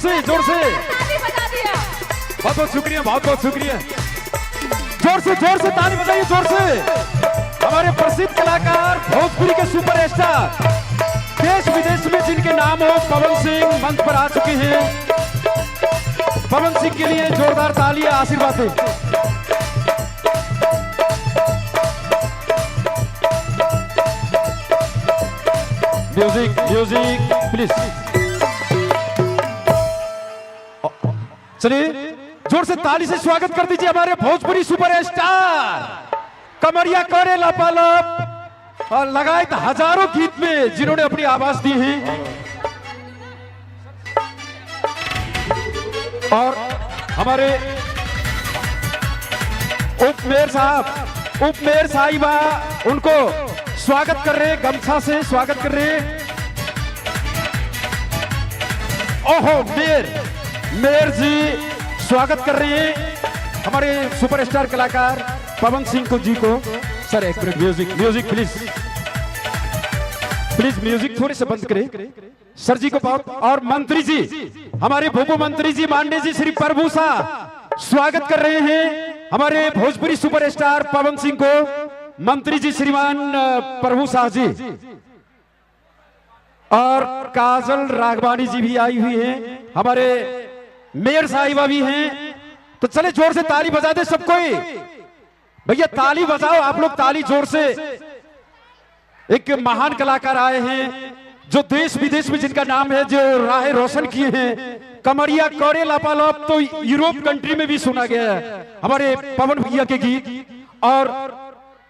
से जोर से बता दिया। बहुत बहुत शुक्रिया, बहुत बहुत शुक्रिया। जोर से ताली बजाइए, जोर से। हमारे प्रसिद्ध कलाकार भोजपुरी के सुपरस्टार देश विदेश में जिनके नाम हो, पवन सिंह मंच पर आ चुके हैं। पवन सिंह के लिए जोरदार तालियां, आशीर्वाद दें। Music music please. चलिए जोर से ताली से स्वागत कर दीजिए हमारे भोजपुरी सुपरस्टार कमरिया करे लपालप और लगाए हजारों गीत में जिन्होंने अपनी आवाज दी है। और हमारे उप मेयर साहिबा उनको स्वागत कर रहे हैं, गमछा से स्वागत कर रहे हैं। ओहो मेयर जी स्वागत कर रहे हैं हमारे सुपरस्टार कलाकार पवन सिंह जी को। सर एक मिनट, म्यूजिक प्लीज म्यूजिक थोड़े से बंद करें सर जी को। बहुत और मंत्री जी, हमारे भूपू मंत्री जी मांडे जी श्री प्रभु साहब स्वागत कर रहे हैं हमारे भोजपुरी सुपरस्टार पवन सिंह को। मंत्री जी श्रीमान प्रभु साह जी और काजल राघवानी जी भी आई हुई हैं, हमारे मेयर साहिबा भी हैं। तो चले जोर से ताली बजा दे सब कोई। भैया ताली बजाओ आप लोग, ताली जोर से। एक महान कलाकार आए हैं जो देश विदेश में जिनका नाम है, जो राह रोशन किए हैं। कमरिया करे लापालोप तो यूरोप कंट्री में भी सुना गया है हमारे पवन भैया के गीत। और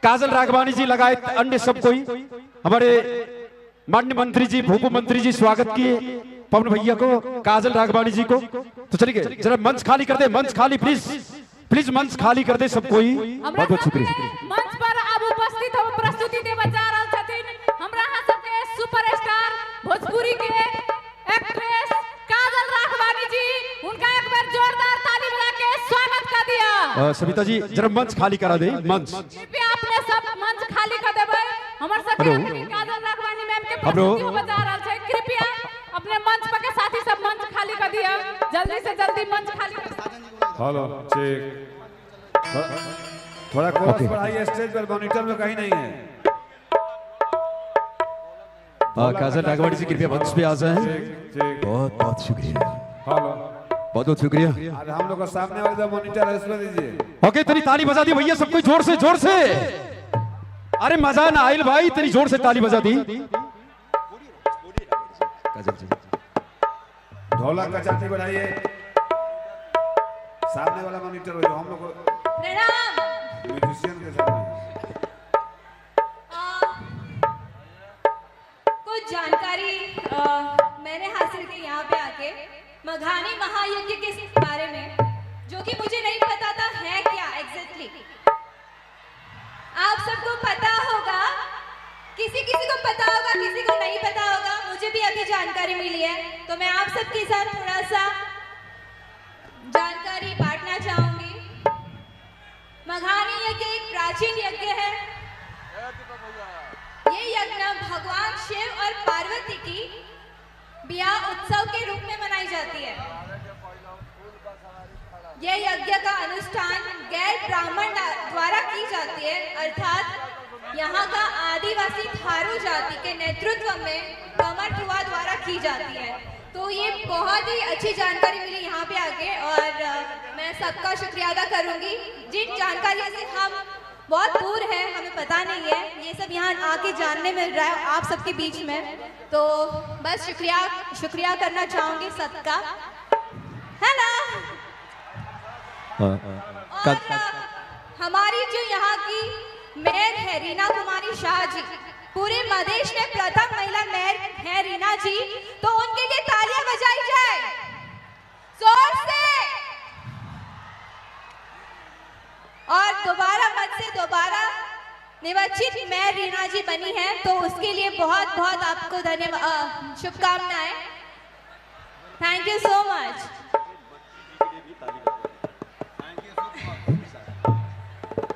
काजल राघवानी जी लगाए अन्य सब कोई, हमारे माननीय मंत्री जी भूपू मंत्री जी स्वागत किए पवन भैया को, काजल राघवानी जी को। तो चलिए जरा मंच खाली कर दे, मंच खाली प्लीज मंच खाली कर दे सब कोई। बहुत बहुत शुक्रिया। मंच पर अब उपस्थित हो प्रस्तुति देव जा रहल छथिन हमरा यहाँ सबके सुपरस्टार भोजपुरी के एक्ट्रेस काजल राघवानी जी। उनका एक बार जोरदार ताली बजा के स्वागत कर दिया। सविता जी जरा मंच खाली करा दे, मंच कृपया अपने सब मंच खाली कर देबै। हमर सबके काजल राघवानी मैम के प्रस्तुति बजा रहल छै, कृपया अपने मंच पर के साथी सब मंच खाली कर दिया, जल्दी से जल्दी मंच खाली कर। हेलो चेक, थोड़ा कोर्स बढ़ाइए, स्टेज पर मॉनिटर में कहीं नहीं है। काजल राघवानी जी कृपया मंच पे आ जाएं। बहुत बहुत शुक्रिया, हेलो बहुत बहुत शुक्रिया। आज हम लोग का सामने वाला जो मॉनिटर है उसमें दीजिए। ओके तेरी ताली बजा दी भैया सब कोई, जोर से। अरे मजा ना आइल भाई, तेरी जोर से ताली बजा दी। ढोलक का चाटी बढ़ाइए, सामने वाला मॉनिटर हो जो हम लोग प्रणाम म्यूजिशियन के सामने। कुछ जानकारी मैंने हासिल की यहाँ पे आके मघानी महायज्ञ के बारे में, जो कि मुझे नहीं पता था है क्या एग्जैक्टली। आप सबको पता होगा, किसी को पता होगा, किसी को नहीं पता होगा। मुझे भी अभी जानकारी मिली है, तो मैं आप सबके साथ थोड़ा सा जानकारी बांटना चाहूंगी। मघानी यज्ञ एक प्राचीन यज्ञ है। ये यज्ञ भगवान शिव और पार्वती की ब्याह उत्सव के रूप में मनाई जाती है। यह यज्ञ का अनुष्ठान गैर ब्राह्मण द्वारा की जाती है, अर्थात यहाँ का आदिवासी थारू जाति के नेतृत्व में कमरटुआ द्वारा की जाती है। तो ये बहुत ही अच्छी जानकारी मिली यहाँ पे आके, और मैं सबका शुक्रिया अदा करूँगी। जिन जानकारियों से हम बहुत दूर है, हमें पता नहीं है, ये सब यहाँ आके जानने मिल रहा है आप सबके बीच में। तो बस शुक्रिया करना चाहूँगी सबका, है ना। और हमारी जो यहाँ की मेयर है रीना कुमारी शाह जी, पूरे मधेश में प्रथम महिला मेयर है रीना जी, तो उनके लिए तालियां बजाई जाए जोर से। और दोबारा निर्वाचित मेयर रीना जी बनी है, तो उसके लिए बहुत बहुत आपको धन्यवाद, शुभकामनाएं। Thank you so much.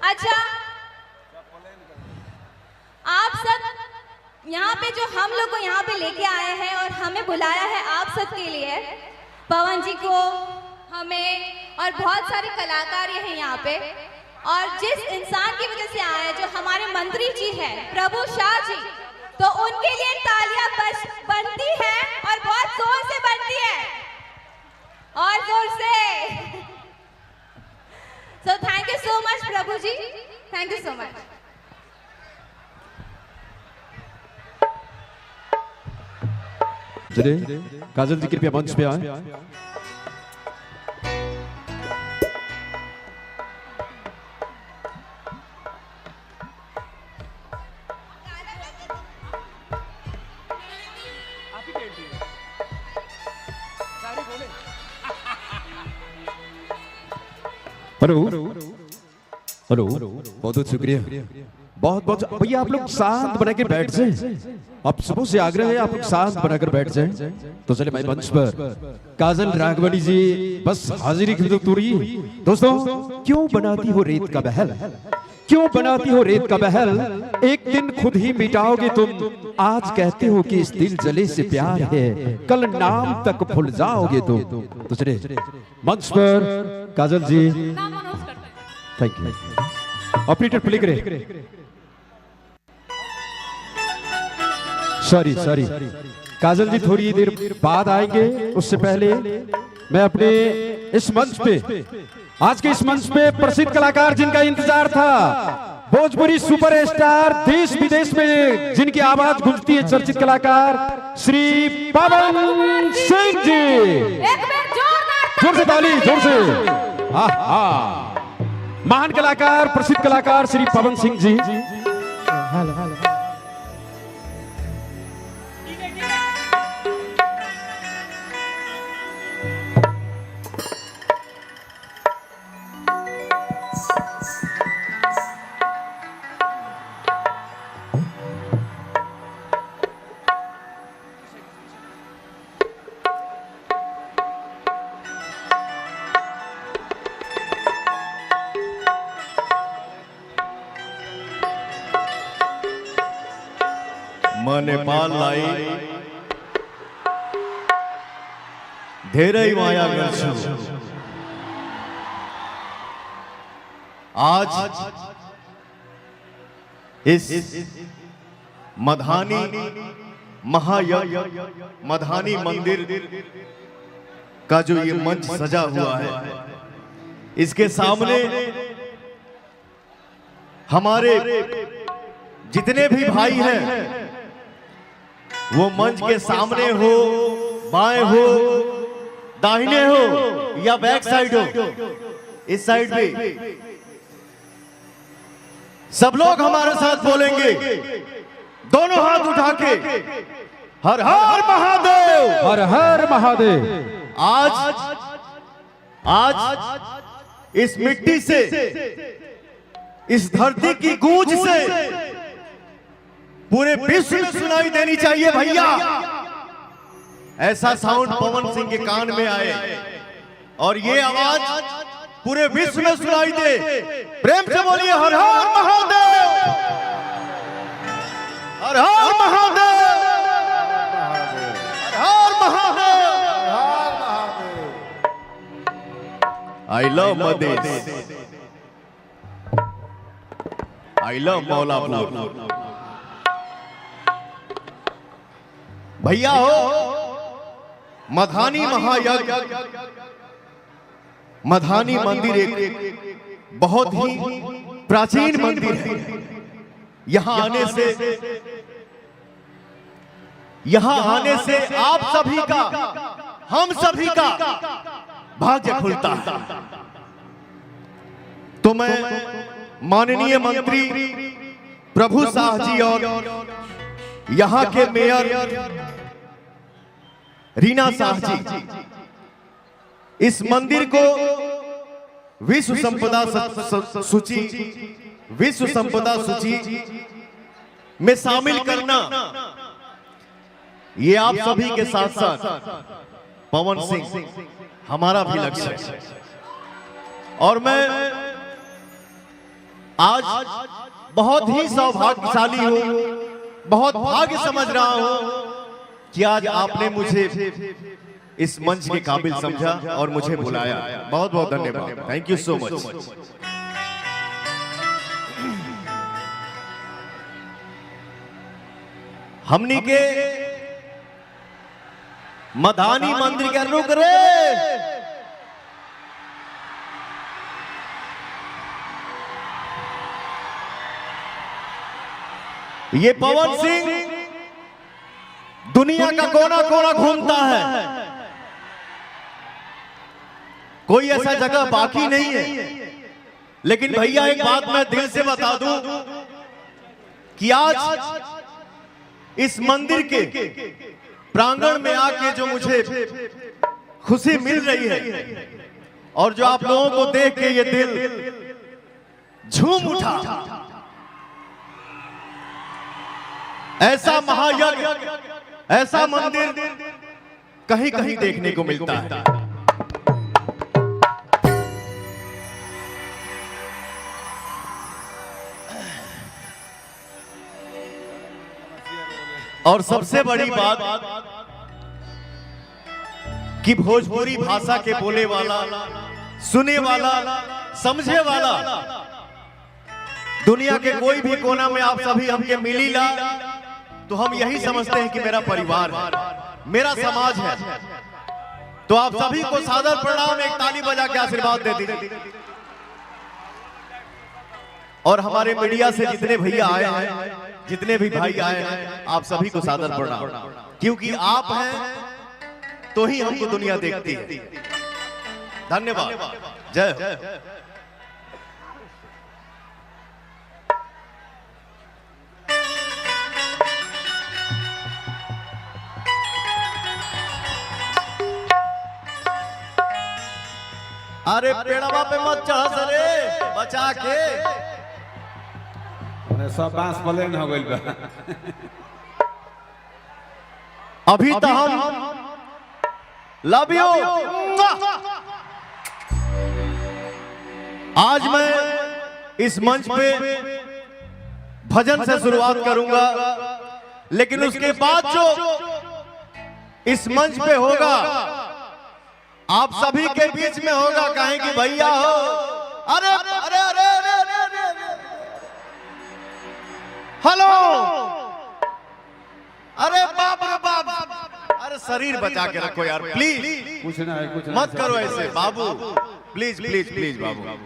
अच्छा, आप सब यहाँ पे जो हम लोग को यहाँ पे लेके आए हैं और हमें बुलाया है आप सब के लिए, पवन जी को, हमें और बहुत सारे कलाकार हैं यहाँ पे, और जिस इंसान की वजह से आए जो हमारे मंत्री जी हैं प्रभु शाह जी, तो उनके लिए तालियां बनती है और बहुत जोर से बनती है, और जोर से। So thank you so much Prabhu ji, thank you so much. चलिए काजल जी कृपया मंच पे आए। हेलो हेलो, बहुत बहुत शुक्रिया, बहुत बहुत भैया। आप लोग शांत बना के बैठ जाए, आप सबों से आग्रह है आप लोग शांत बनाकर बैठ जाए। तो चले भाई मंच पर काजल राघवानी जी बस हाजिरी की तुरी। दोस्तों, क्यों बनाती हो रेत का महल, क्यों बनाती हो रेत का महल, एक दिन खुद ही मिटाओगे तुम। आज कहते हो कि इस दिल जले से प्यार है, कल नाम तक भूल जाओगे तुम। तो चले मंच पर काजल जी, थैंक यू। ऑपरेटर प्ले करे, सॉरी काजल जी थोड़ी देर बाद आएंगे। उससे पहले मैं अपने इस मंच पे, आज के इस मंच पे प्रसिद्ध कलाकार जिनका इंतजार था, भोजपुरी सुपरस्टार, देश विदेश में जिनकी आवाज गूंजती है, चर्चित कलाकार श्री पवन सिंह जी। जोर से ताली, जोर से। महान कलाकार, प्रसिद्ध कलाकार श्री पवन सिंह जी। नेपाल लाई धेरै माया गर्छु। आज इस मधानी महायज्ञ, मधानी मंदिर का जो ये मंच सजा हुआ है, इसके सामने हमारे जितने भी भाई हैं वो मंच के सामने हो, बाएं हो, दाहिने हो या बैक साइड हो, इस साइड भी सब लोग हमारे साथ बोलेंगे, दोनों हाथ उठा के हर हर महादेव, हर हर महादेव। आज इस मिट्टी से, इस धरती की गूंज से पूरे विश्व में सुनाई देनी चाहिए भैया। ऐसा साउंड पवन सिंह के कान में आए और ये आवाज पूरे विश्व में सुनाई दे। प्रेम से बोलिए Har Har Mahadev, Har Har Mahadev, Har Mahadev. I love Madhesh, I love Maulapur. भैया हो, मधानी महायज्ञ, मधानी मंदिर एक बहुत ही प्राचीन मंदिर है। यहां आने से आप सभी का, हम सभी का भाग्य खुलता है। तो मैं माननीय मंत्री प्रभु शाह जी और यहां के मेयर रीना शाह जी इस मंदिर को विश्व संपदा सूची में शामिल करना, ये आप सभी के साथ साथ पवन सिंह हमारा भी लक्ष्य है। और मैं आज बहुत ही सौभाग्यशाली हूं, बहुत भाग्य समझ रहा हूं कि आज आपने मुझे इस मंच के काबिल समझा और मुझे बुलाया। बहुत बहुत धन्यवाद, थैंक यू सो मच। हमनी के मधानी मंदिर के रुक रे, ये पवन सिंह दुनिया का कोना कोना घूमता है, कोई ऐसा जगह बाकी नहीं है। लेकिन भैया एक बात मैं दिल से बता दूं कि आज इस मंदिर के प्रांगण में आके जो मुझे खुशी मिल रही है और जो आप लोगों को देख के ये दिल झूम उठा, ऐसा महायज्ञ, ऐसा मंदिर कहीं कहीं देखने को मिलता है। और सबसे बड़ी बात कि भोजपुरी भाषा के बोले वाला, सुने वाला, समझे वाला दुनिया के कोई भी कोना में आप सभी हमके मिलीला तो हम यही समझते हैं कि मेरा परिवार है, मेरा समाज है। तो आप सभी को सादर प्रणाम, एक ताली बजा के आशीर्वाद दे दीजिए। और हमारे मीडिया से जितने भैया आए हैं, जितने भी भाई आए हैं, आप सभी को सादर प्रणाम, क्योंकि आप हैं तो ही हमको दुनिया देखती है। धन्यवाद, जय हो। अरे पेड़वा पे मत चढ़ सरे, बचा के। सब बांस प्लेन हो गई बा। अभी तो हम लव यू। आज मैं इस मंच पे भजन से शुरुआत करूंगा, लेकिन उसके बाद जो इस मंच पे होगा आप सभी के बीच में होगा, कहें कि भैया हो। अरे अरे अरे अरे हेलो, अरे बाप रे बाप, अरे शरीर बचा के रखो यार प्लीज, कुछ ना है, कुछ मत करो ऐसे बाबू, प्लीज प्लीज प्लीज बाबू।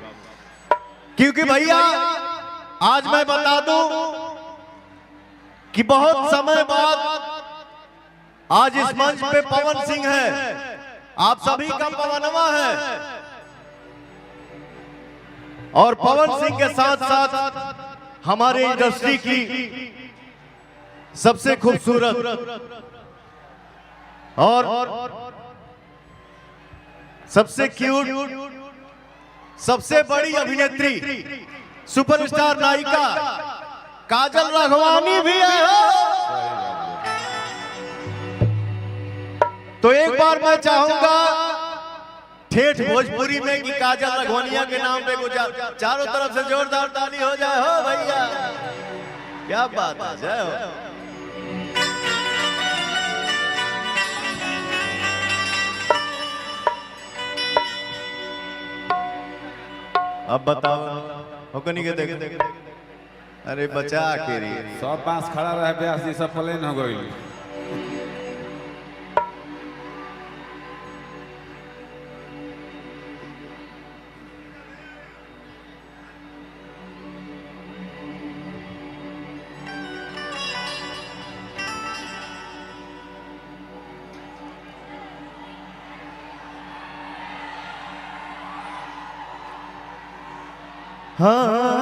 क्योंकि भैया आज मैं बता दूं कि बहुत समय बाद आज इस मंच पे पवन सिंह है, आप सभी का पवनवा है। और पवन सिंह के साथ साथ हमारे इंडस्ट्री की सबसे खूबसूरत और सबसे क्यूट, सबसे बड़ी अभिनेत्री, सुपरस्टार नायिका काजल राघवानी भी है। तो एक बार मैं चाहूंगा ठेठ भोजपुरी में कि काजल राघवानिया के नाम पे चारों तरफ से जोरदार ताली हो जाए। हो भैया, क्या बात है, जय हो। अब बताओ हो नहीं के देख, अरे बचा के रे, सब बांस खड़ा रहे ब्यास जी, सब प्लेन हो गई। हाँ